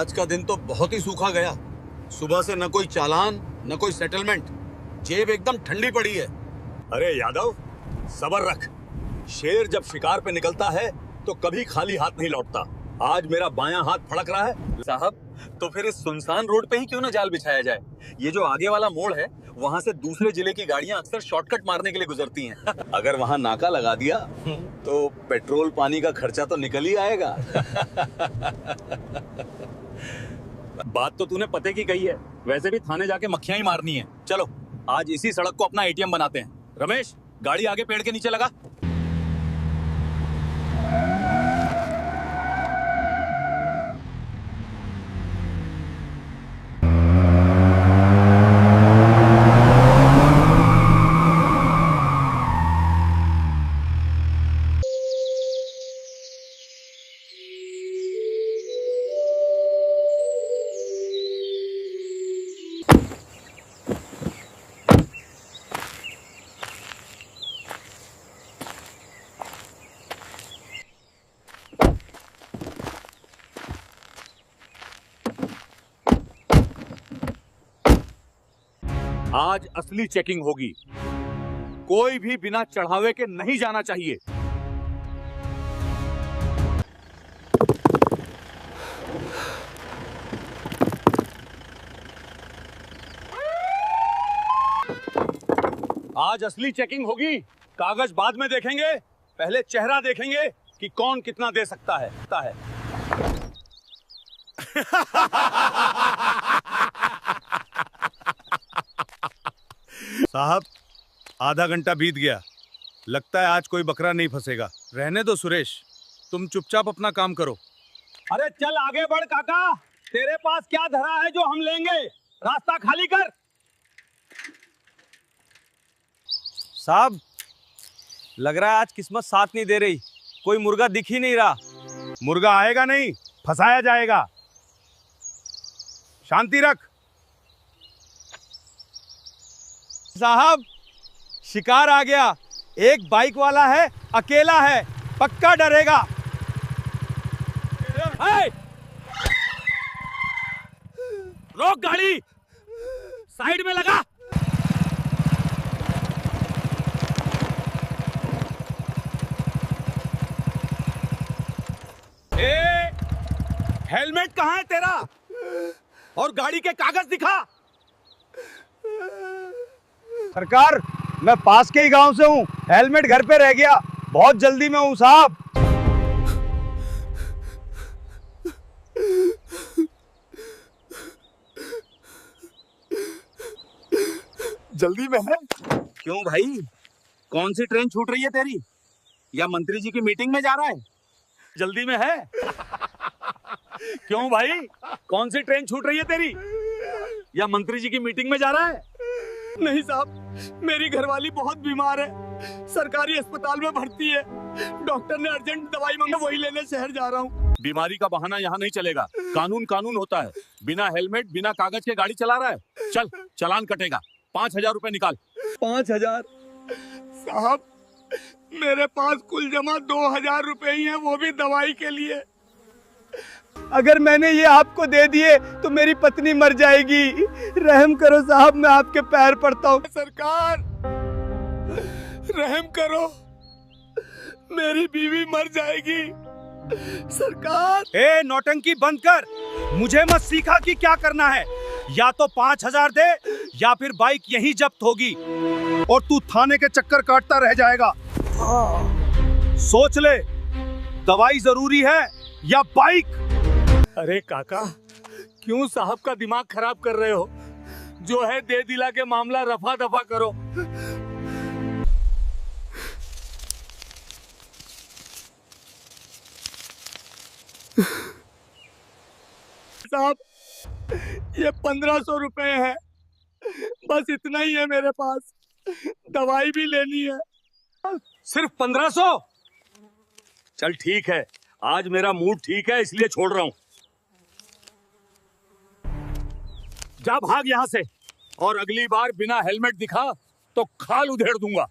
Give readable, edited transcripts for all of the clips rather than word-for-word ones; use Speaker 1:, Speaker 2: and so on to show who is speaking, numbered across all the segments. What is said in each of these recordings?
Speaker 1: आज का दिन तो बहुत ही सूखा गया। सुबह से न कोई चालान न कोई सेटलमेंट, जेब एकदम ठंडी पड़ी है।
Speaker 2: अरे यादव, सब्र रख। शेर जब शिकार पे निकलता है तो कभी खाली हाथ नहीं लौटता। आज मेरा बायां हाथ फड़क रहा है।
Speaker 3: साहब, तो फिर इस सुनसान रोड पे ही क्यों ना जाल बिछाया जाए? ये जो आगे वाला मोड़ है, वहाँ से दूसरे जिले की गाड़ियाँ अक्सर शॉर्टकट मारने के लिए गुजरती हैं।
Speaker 1: अगर वहाँ नाका लगा दिया तो पेट्रोल पानी का खर्चा तो निकल ही आएगा।
Speaker 3: बात तो तूने पते की कही है। वैसे भी थाने जाके मक्खियां ही मारनी है। चलो आज इसी सड़क को अपना एटीएम बनाते हैं। रमेश, गाड़ी आगे पेड़ के नीचे लगा। आज असली चेकिंग होगी। कोई भी बिना चढ़ावे के नहीं जाना चाहिए। आज असली चेकिंग होगी। कागज बाद में देखेंगे, पहले चेहरा देखेंगे कि कौन कितना दे सकता है।
Speaker 4: साहब, आधा घंटा बीत गया। लगता है आज कोई बकरा नहीं फंसेगा। रहने दो सुरेश, तुम चुपचाप अपना काम करो।
Speaker 3: अरे चल आगे बढ़ काका, तेरे पास क्या धरा है जो हम लेंगे? रास्ता खाली कर।
Speaker 5: साहब, लग रहा है आज किस्मत साथ नहीं दे रही। कोई मुर्गा दिख ही नहीं रहा।
Speaker 4: मुर्गा आएगा नहीं, फंसाया जाएगा। शांति रख।
Speaker 5: साहब, शिकार आ गया। एक बाइक वाला है, अकेला है, पक्का डरेगा।
Speaker 3: रोक गाड़ी, साइड में लगा। हेलमेट कहाँ है तेरा? और गाड़ी के कागज दिखा।
Speaker 5: सरकार, मैं पास के ही गांव से हूँ। हेलमेट घर पे रह गया। बहुत जल्दी में हूँ साहब।
Speaker 3: जल्दी में है? क्यों भाई, कौन सी ट्रेन छूट रही है तेरी? या मंत्री जी की मीटिंग में जा रहा है? जल्दी में है? क्यों भाई, कौन सी ट्रेन छूट रही है तेरी? या मंत्री जी की मीटिंग में जा रहा है?
Speaker 5: नहीं साहब, मेरी घरवाली बहुत बीमार है, सरकारी अस्पताल में भर्ती है। डॉक्टर ने अर्जेंट दवाई मांगा, वही लेने शहर जा रहा हूँ।
Speaker 3: बीमारी का बहाना यहाँ नहीं चलेगा। कानून कानून होता है। बिना हेलमेट, बिना कागज के गाड़ी चला रहा है। चल, चालान कटेगा। 5,000 रुपए निकाल।
Speaker 5: 5,000? साहब, मेरे पास कुल जमा 2,000 रुपए ही हैं, वो भी दवाई के लिए। अगर मैंने ये आपको दे दिए तो मेरी पत्नी मर जाएगी। रहम करो साहब, मैं आपके पैर पड़ता हूँ। सरकार, रहम करो, मेरी बीवी मर जाएगी। सरकार।
Speaker 4: ए, नौटंकी बंद कर। मुझे मत सिखा कि क्या करना है। या तो 5,000 दे या फिर बाइक यहीं जब्त होगी और तू थाने के चक्कर काटता रह जाएगा। सोच ले, दवाई जरूरी है या बाइक?
Speaker 5: अरे काका, क्यों साहब का दिमाग खराब कर रहे हो? जो है दे दिला के मामला रफा दफा करो। साहब, ये 1,500 रुपए है, बस इतना ही है मेरे पास। दवाई भी लेनी है।
Speaker 3: सिर्फ 1,500? चल ठीक है, आज मेरा मूड ठीक है इसलिए छोड़ रहा हूं। जा भाग यहां से, और अगली बार बिना हेलमेट दिखा तो खाल उधेड़ दूंगा।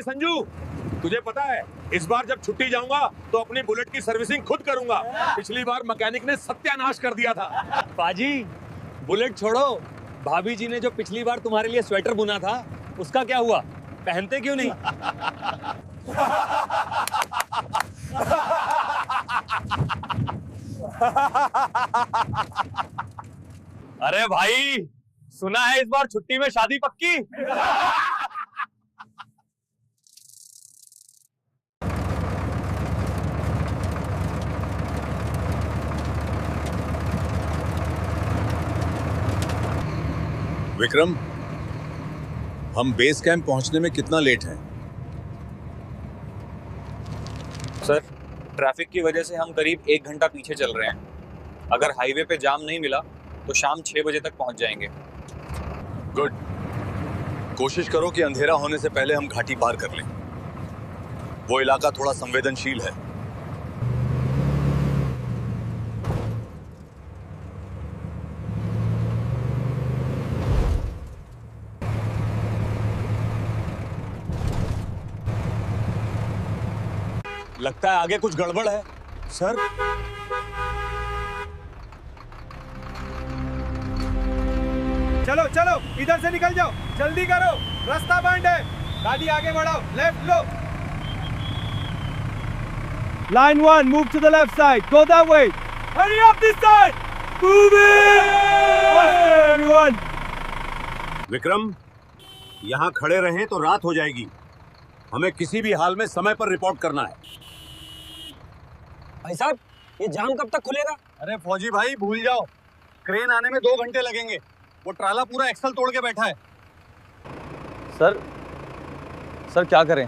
Speaker 3: संजू, तुझे पता है इस बार जब छुट्टी जाऊंगा तो अपनी बुलेट की सर्विसिंग खुद करूंगा। पिछली बार मैकेनिक ने सत्यानाश कर दिया था।
Speaker 2: पाजी, बुलेट छोड़ो, भाभी जी ने जो पिछली बार तुम्हारे लिए स्वेटर बुना था उसका क्या हुआ? पहनते क्यों नहीं?
Speaker 3: अरे भाई, सुना है इस बार छुट्टी में शादी पक्की।
Speaker 2: विक्रम, हम बेस कैंप पहुंचने में कितना लेट हैं?
Speaker 6: सर, ट्रैफिक की वजह से हम करीब 1 घंटा पीछे चल रहे हैं। अगर हाईवे पे जाम नहीं मिला तो शाम 6 बजे तक पहुंच जाएंगे।
Speaker 2: गुड। कोशिश करो कि अंधेरा होने से पहले हम घाटी पार कर लें। वो इलाका थोड़ा संवेदनशील है। लगता है आगे कुछ गड़बड़ है। सर,
Speaker 4: चलो चलो, इधर से निकल जाओ, जल्दी करो, रास्ता बंद है। गाड़ी आगे बढ़ाओ, left low. Line 1, move to the left side. Go that way. Hurry up this side. Move it. Faster, everyone.
Speaker 2: Vikram, यहाँ खड़े रहें तो रात हो जाएगी। हमें किसी भी हाल में समय पर रिपोर्ट करना है।
Speaker 6: भाई साहब, ये जाम कब तक खुलेगा?
Speaker 2: अरे फौजी भाई, भूल जाओ, क्रेन आने में 2 घंटे लगेंगे। वो ट्राला पूरा एक्सल तोड़ के बैठा है।
Speaker 6: सर क्या करें?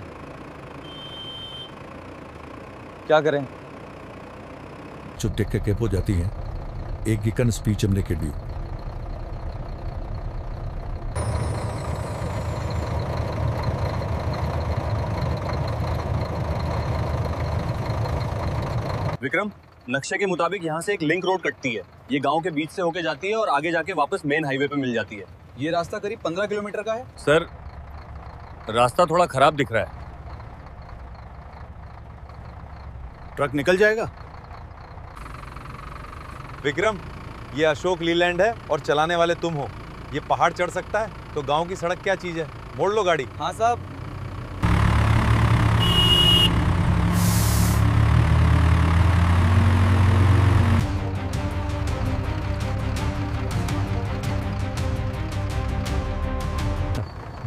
Speaker 6: क्या करें?
Speaker 7: चुप टेक के कैप हो जाती है। एक गिकन स्पीच हमने के दी।
Speaker 2: विक्रम, नक्शे के मुताबिक यहाँ से एक लिंक रोड कटती है। ये गांव के बीच से होके जाती है और आगे जाके वापस मेन हाईवे पे मिल जाती है।
Speaker 6: ये रास्ता करीब 15 किलोमीटर का है।
Speaker 2: सर, रास्ता थोड़ा खराब दिख रहा है। ट्रक निकल जाएगा।
Speaker 8: विक्रम, ये अशोक लीलैंड है और चलाने वाले तुम हो। ये पहाड़ चढ़ सकता है तो गांव की सड़क क्या चीज है? मोड़ लो गाड़ी।
Speaker 6: हाँ साहब।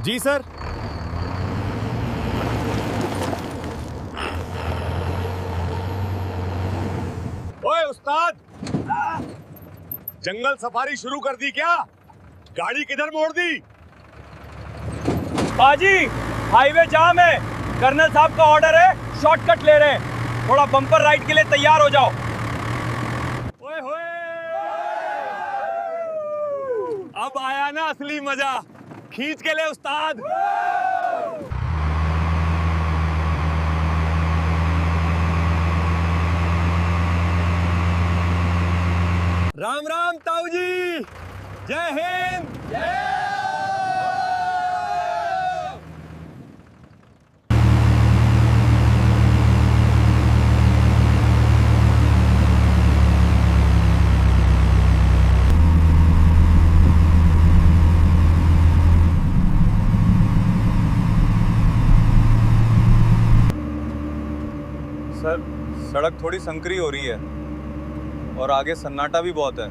Speaker 8: जी सर।
Speaker 3: ओए उस्ताद, जंगल सफारी शुरू कर दी क्या? गाड़ी किधर मोड़ दी?
Speaker 4: बाजी, हाईवे जाम है। कर्नल साहब का ऑर्डर है, शॉर्टकट ले रहे हैं। थोड़ा बम्पर राइड के लिए तैयार हो जाओ।
Speaker 3: ओए होए, अब आया ना असली मजा। खींच के ले उस्ताद। राम राम ताऊ जी, जय हिंद।
Speaker 8: सर, सड़क थोड़ी संकरी हो रही है और आगे सन्नाटा भी बहुत है।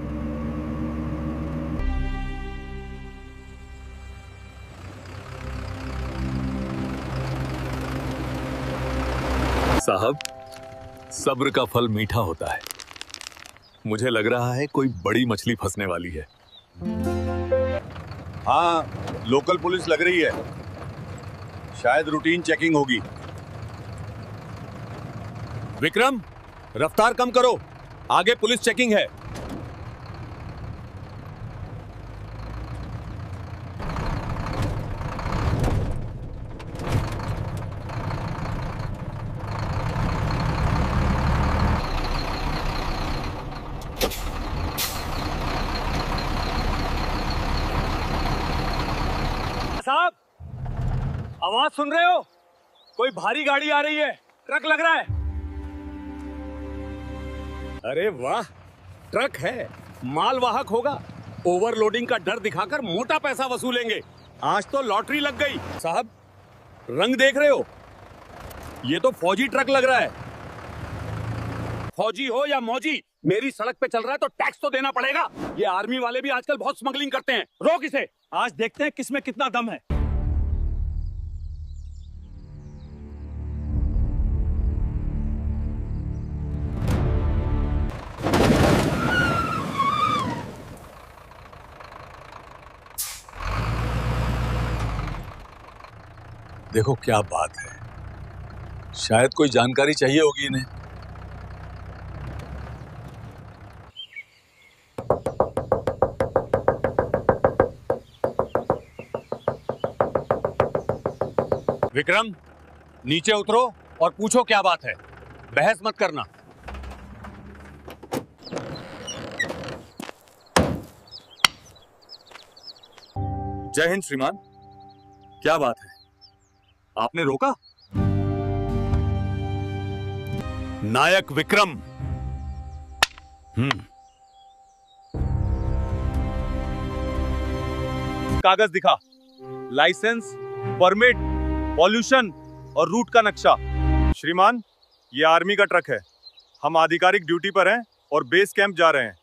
Speaker 2: साहब, सब्र का फल मीठा होता है। मुझे लग रहा है कोई बड़ी मछली फंसने वाली है। हाँ, लोकल पुलिस लग रही है। शायद रूटीन चेकिंग होगी। विक्रम, रफ्तार कम करो, आगे पुलिस चेकिंग है।
Speaker 3: साहब, आवाज सुन रहे हो? कोई भारी गाड़ी आ रही है, ट्रक लग रहा है। अरे वाह, ट्रक है, मालवाहक होगा। ओवरलोडिंग का डर दिखाकर मोटा पैसा वसूलेंगे। आज तो लॉटरी लग गई। साहब, रंग देख रहे हो? ये तो फौजी ट्रक लग रहा है। फौजी हो या मौजी, मेरी सड़क पे चल रहा है तो टैक्स तो देना पड़ेगा। ये आर्मी वाले भी आजकल बहुत स्मगलिंग करते हैं। रोक इसे। आज देखते हैं किसमें कितना दम है।
Speaker 2: देखो क्या बात है, शायद कोई जानकारी चाहिए होगी इन्हें।
Speaker 3: विक्रम, नीचे उतरो और पूछो क्या बात है। बहस मत करना। जय हिंद श्रीमान। क्या बात है, आपने रोका? नायक विक्रम।
Speaker 4: कागज दिखा, लाइसेंस, परमिट, पॉल्यूशन और रूट का नक्शा। श्रीमान, ये आर्मी का ट्रक है। हम आधिकारिक ड्यूटी पर हैं और बेस कैंप जा रहे हैं।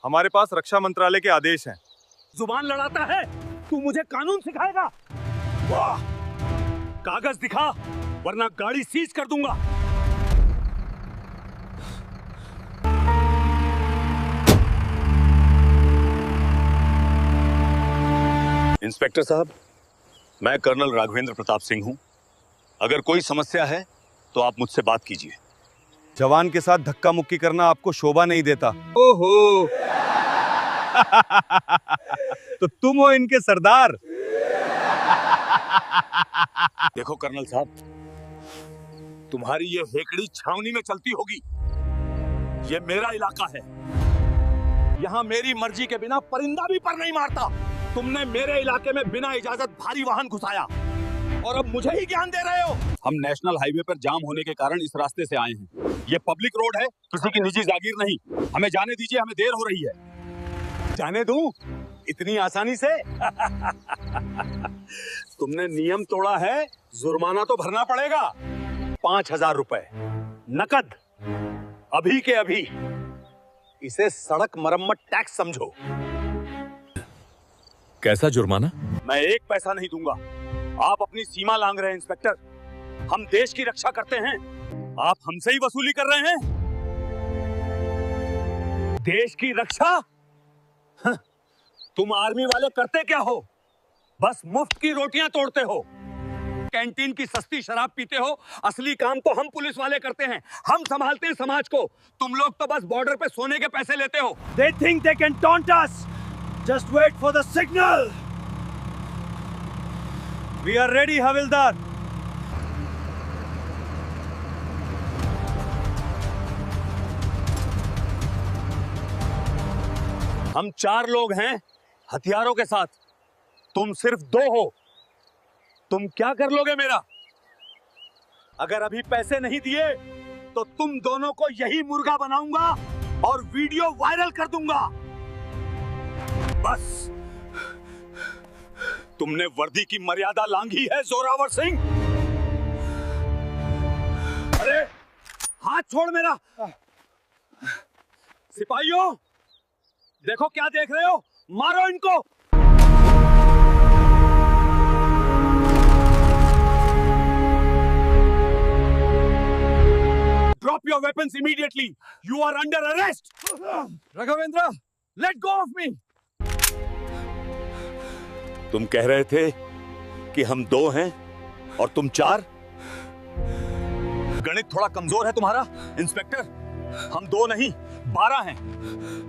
Speaker 4: हमारे पास रक्षा मंत्रालय के आदेश हैं।
Speaker 3: जुबान लड़ाता है, तू मुझे कानून सिखाएगा? वाह, कागज दिखा वरना गाड़ी सीज कर दूंगा।
Speaker 2: इंस्पेक्टर साहब, मैं कर्नल राघवेंद्र प्रताप सिंह हूं। अगर कोई समस्या है तो आप मुझसे बात कीजिए।
Speaker 4: जवान के साथ धक्का मुक्की करना आपको शोभा नहीं देता।
Speaker 3: ओहो।
Speaker 4: तो तुम हो इनके सरदार।
Speaker 3: देखो कर्नल साहब, तुम्हारी ये हेकड़ी छावनी में चलती होगी। ये मेरा इलाका है। यहाँ मेरी मर्जी के बिना परिंदा भी पर नहीं मारता। तुमने मेरे इलाके में बिना इजाजत भारी वाहन घुसाया और अब मुझे ही ज्ञान दे रहे हो। हम नेशनल हाईवे पर जाम होने के कारण इस रास्ते से आए हैं। ये पब्लिक रोड है, किसी की निजी जागीर नहीं। हमें जाने दीजिए, हमें देर हो रही है। जाने दूं इतनी आसानी से? तुमने नियम तोड़ा है, जुर्माना तो भरना पड़ेगा। 5,000 रुपए नकद, अभी के अभी। इसे सड़क मरम्मत टैक्स समझो।
Speaker 8: कैसा जुर्माना?
Speaker 3: मैं एक पैसा नहीं दूंगा। आप अपनी सीमा लांघ रहे हैं इंस्पेक्टर। हम देश की रक्षा करते हैं, आप हमसे ही वसूली कर रहे हैं। देश की रक्षा? हाँ, तुम आर्मी वाले करते क्या हो? बस मुफ्त की रोटियां तोड़ते हो, कैंटीन की सस्ती शराब पीते हो। असली काम तो हम पुलिस वाले करते हैं। हम संभालते हैं समाज को। तुम लोग तो बस बॉर्डर पे सोने के पैसे लेते हो।
Speaker 4: They think they can taunt us. Just wait for the signal. We are ready, हविलदार।
Speaker 3: हम 4 लोग हैं हथियारों के साथ, तुम सिर्फ 2 हो। तुम क्या कर लोगे मेरा? अगर अभी पैसे नहीं दिए तो तुम दोनों को यही मुर्गा बनाऊंगा और वीडियो वायरल कर दूंगा। बस, तुमने वर्दी की मर्यादा लांघी है जोरावर सिंह। अरे हाथ छोड़ मेरा। सिपाहियों, देखो क्या देख रहे हो, मारो इनको। Drop your weapons immediately. You are under arrest.
Speaker 4: Raghavendra, let go of me.
Speaker 2: तुम कह रहे थे कि हम 2 हैं और तुम 4?
Speaker 3: गणित थोड़ा कमजोर है तुम्हारा इंस्पेक्टर। हम 2 नहीं 12 हैं।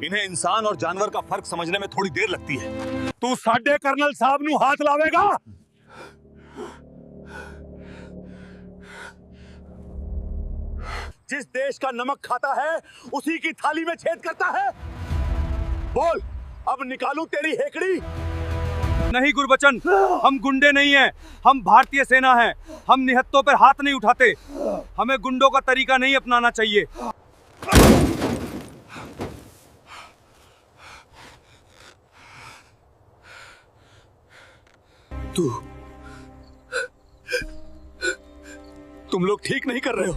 Speaker 3: इन्हें इंसान और जानवर का फर्क समझने में थोड़ी देर लगती है। तू साडे कर्नल साहब नू हाथ लावेगा? जिस देश का नमक खाता है उसी की थाली में छेद करता है। बोल, अब निकालूं तेरी हेकड़ी?
Speaker 4: नहीं गुरबचन, हम गुंडे नहीं हैं, हम भारतीय सेना हैं। हम निहत्तों पर हाथ नहीं उठाते। हमें गुंडों का तरीका नहीं अपनाना चाहिए।
Speaker 2: तुम लोग ठीक नहीं कर रहे हो।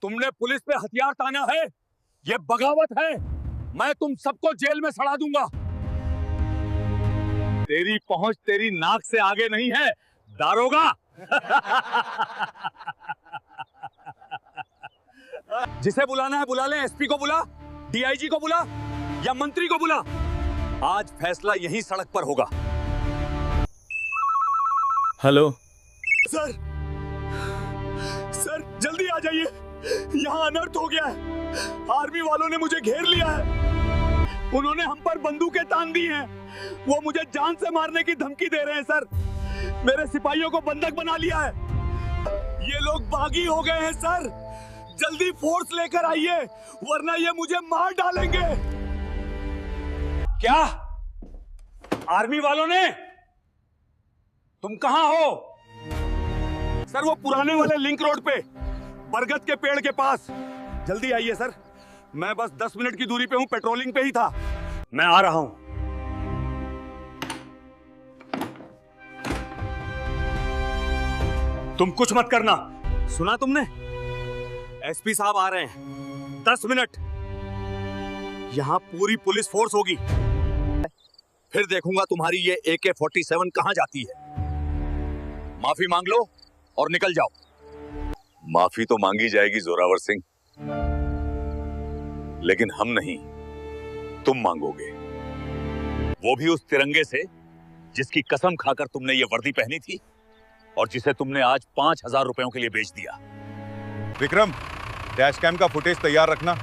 Speaker 2: तुमने पुलिस पे हथियार ताना है, ये बगावत है। मैं तुम सबको जेल में सड़ा दूंगा। तेरी पहुंच तेरी नाक से आगे नहीं है, दारोगा। जिसे बुलाना है बुला ले। एसपी को बुला, डीआईजी को बुला या मंत्री को बुला। आज फैसला यहीं सड़क पर होगा।
Speaker 3: हेलो
Speaker 2: सर, सर जल्दी आ जाइए, यहाँ अनर्थ हो गया है। आर्मी वालों ने मुझे घेर लिया है। उन्होंने हम पर बंदूकें तान दी हैं। वो मुझे जान से मारने की धमकी दे रहे हैं सर। मेरे सिपाहियों को बंधक बना लिया है। ये लोग बागी हो गए हैं सर। जल्दी फोर्स लेकर आइए, वरना ये मुझे मार डालेंगे।
Speaker 3: क्या आर्मी वालों ने? तुम कहां हो?
Speaker 2: सर वो पुराने वाले लिंक रोड पे, बरगद के पेड़ के पास। जल्दी आइए सर, मैं बस 10 मिनट की दूरी पे हूं, पेट्रोलिंग पे ही था। मैं आ रहा हूं। तुम कुछ मत करना, सुना तुमने? एसपी साहब आ रहे हैं, 10 मिनट। यहां पूरी पुलिस फोर्स होगी। फिर देखूंगा तुम्हारी ये AK-47 कहां जाती है। माफी मांग लो और निकल जाओ। माफी तो मांगी जाएगी जोरावर सिंह, लेकिन हम नहीं, तुम मांगोगे। वो भी उस तिरंगे से जिसकी कसम खाकर तुमने ये वर्दी पहनी थी और जिसे तुमने आज 5,000 रुपयों के लिए बेच दिया।
Speaker 8: विक्रम, डैश कैम का फुटेज तैयार रखना।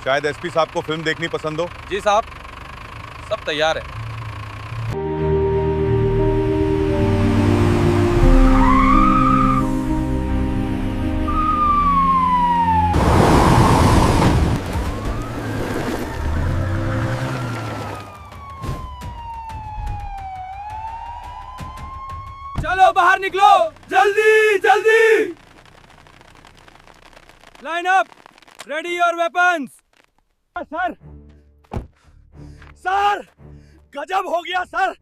Speaker 8: शायद एसपी साहब को फिल्म देखनी पसंद हो।
Speaker 6: जी साहब, सब तैयार है।
Speaker 4: चलो बाहर निकलो, जल्दी जल्दी। Line up, ready your weapons.
Speaker 2: Sir, sir गजब हो गया सर,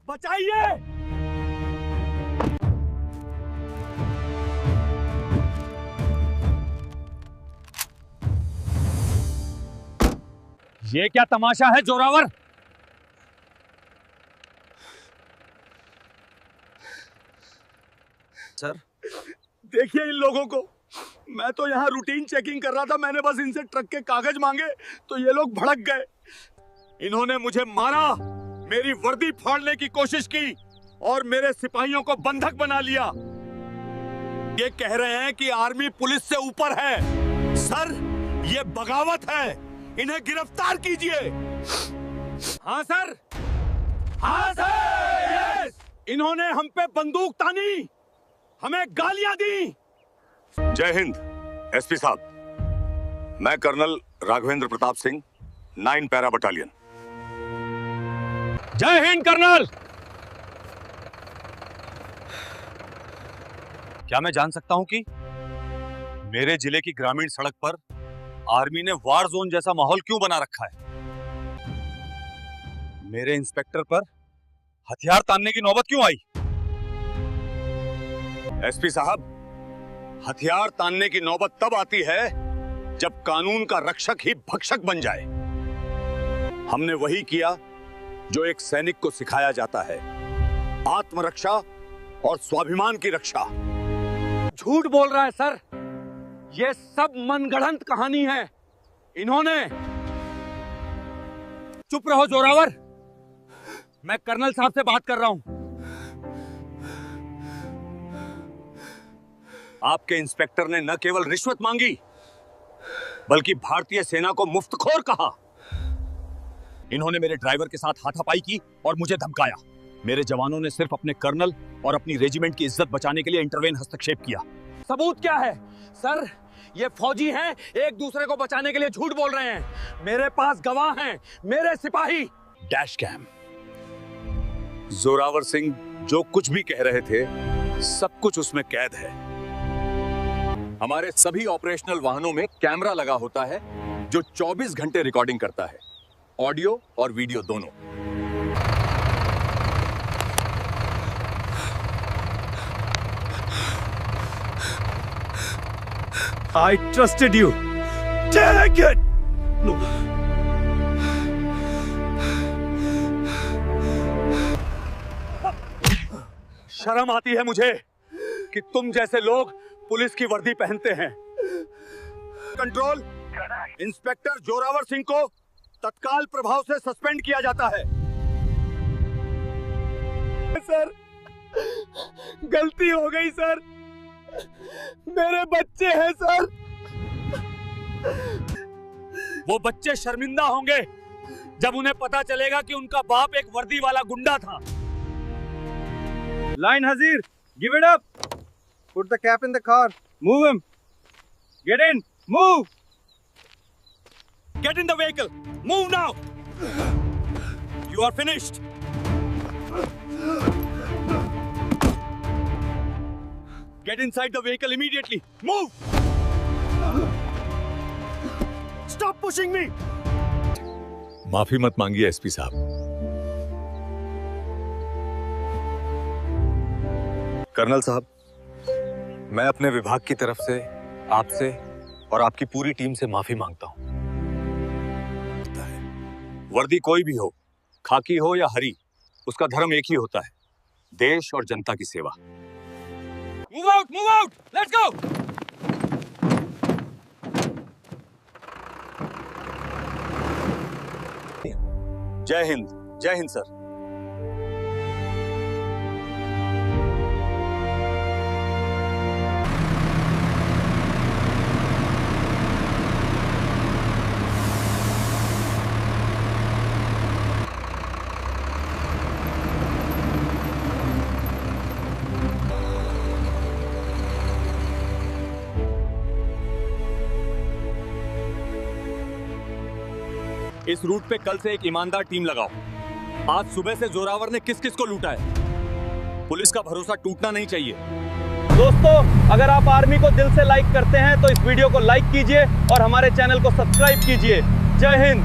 Speaker 2: बचाइए।
Speaker 3: ये क्या तमाशा है जोरावर?
Speaker 2: सर देखिए इन लोगों को। मैं तो यहाँ रूटीन चेकिंग कर रहा था। मैंने बस इनसे ट्रक के कागज मांगे तो ये लोग भड़क गए। इन्होंने मुझे मारा, मेरी वर्दी फाड़ने की कोशिश की और मेरे सिपाहियों को बंधक बना लिया। ये कह रहे हैं कि आर्मी पुलिस से ऊपर है। सर ये बगावत है, इन्हें गिरफ्तार कीजिए। हाँ सर, हाँ सर, यस। इन्होंने हम पे बंदूक तानी, हमें गालियां दी। जय हिंद एसपी साहब, मैं colonel Raghavendra Pratap Singh, 9 para battalion.
Speaker 3: जय हिंद कर्नल।
Speaker 2: क्या मैं जान सकता हूं कि मेरे जिले की ग्रामीण सड़क पर आर्मी ने वार जोन जैसा माहौल क्यों बना रखा है? मेरे इंस्पेक्टर पर हथियार तानने की नौबत क्यों आई? एसपी साहब, हथियार तानने की नौबत तब आती है जब कानून का रक्षक ही भक्षक बन जाए। हमने वही किया जो एक सैनिक को सिखाया जाता है, आत्मरक्षा और स्वाभिमान की रक्षा।
Speaker 4: झूठ बोल रहा है सर, ये सब मनगढ़ंत कहानी है। इन्होंने।
Speaker 3: चुप रहो जोरावर, मैं कर्नल साहब से बात कर रहा हूं।
Speaker 2: आपके इंस्पेक्टर ने न केवल रिश्वत मांगी बल्कि भारतीय सेना को मुफ्तखोर कहा। इन्होंने मेरे ड्राइवर के साथ हाथापाई की और मुझे धमकाया। मेरे जवानों ने सिर्फ अपने कर्नल और अपनी रेजिमेंट की इज्जत बचाने के लिए इंटरवेन हस्तक्षेप किया।
Speaker 4: सबूत क्या है सर? ये फौजी हैं, एक दूसरे को बचाने के लिए झूठ बोल रहे हैं। मेरे पास गवाह हैं, मेरे सिपाही।
Speaker 2: Dash cam. जोरावर सिंह जो कुछ भी कह रहे थे सब कुछ उसमें कैद है। हमारे सभी ऑपरेशनल वाहनों में कैमरा लगा होता है जो 24 घंटे रिकॉर्डिंग करता है, ऑडियो और वीडियो दोनों।
Speaker 4: I trusted you. Take it. No. शर्म आती है मुझे कि तुम जैसे लोग पुलिस की वर्दी पहनते हैं। कंट्रोल, इंस्पेक्टर जोरावर सिंह को तत्काल प्रभाव से सस्पेंड किया जाता है।
Speaker 5: सर, गलती हो गई सर, मेरे बच्चे हैं सर।
Speaker 4: वो बच्चे शर्मिंदा होंगे जब उन्हें पता चलेगा कि उनका बाप एक वर्दी वाला गुंडा था। लाइन हाजिर, give it up, put the cap in the car, move him, get in, move, get in the vehicle, move now, you are finished. Get inside the vehicle immediately. Move! Stop pushing me!
Speaker 8: माफी मत मांगिए SP साहब।
Speaker 9: Colonel साहब, मैं अपने विभाग की तरफ से आपसे और आपकी पूरी टीम से माफी मांगता हूं।
Speaker 2: वर्दी कोई भी हो, खाकी हो या हरी, उसका धर्म एक ही होता है, देश और जनता की सेवा।
Speaker 4: Move out! Move out! Let's go!
Speaker 2: जय हिंद, जय हिंद सर।
Speaker 3: इस रूट पे कल से एक ईमानदार टीम लगाओ। आज सुबह से जोरावर ने किस किस को लूटा है, पुलिस का भरोसा टूटना नहीं चाहिए।
Speaker 4: दोस्तों, अगर आप आर्मी को दिल से लाइक करते हैं तो इस वीडियो को लाइक कीजिए और हमारे चैनल को सब्सक्राइब कीजिए। जय हिंद।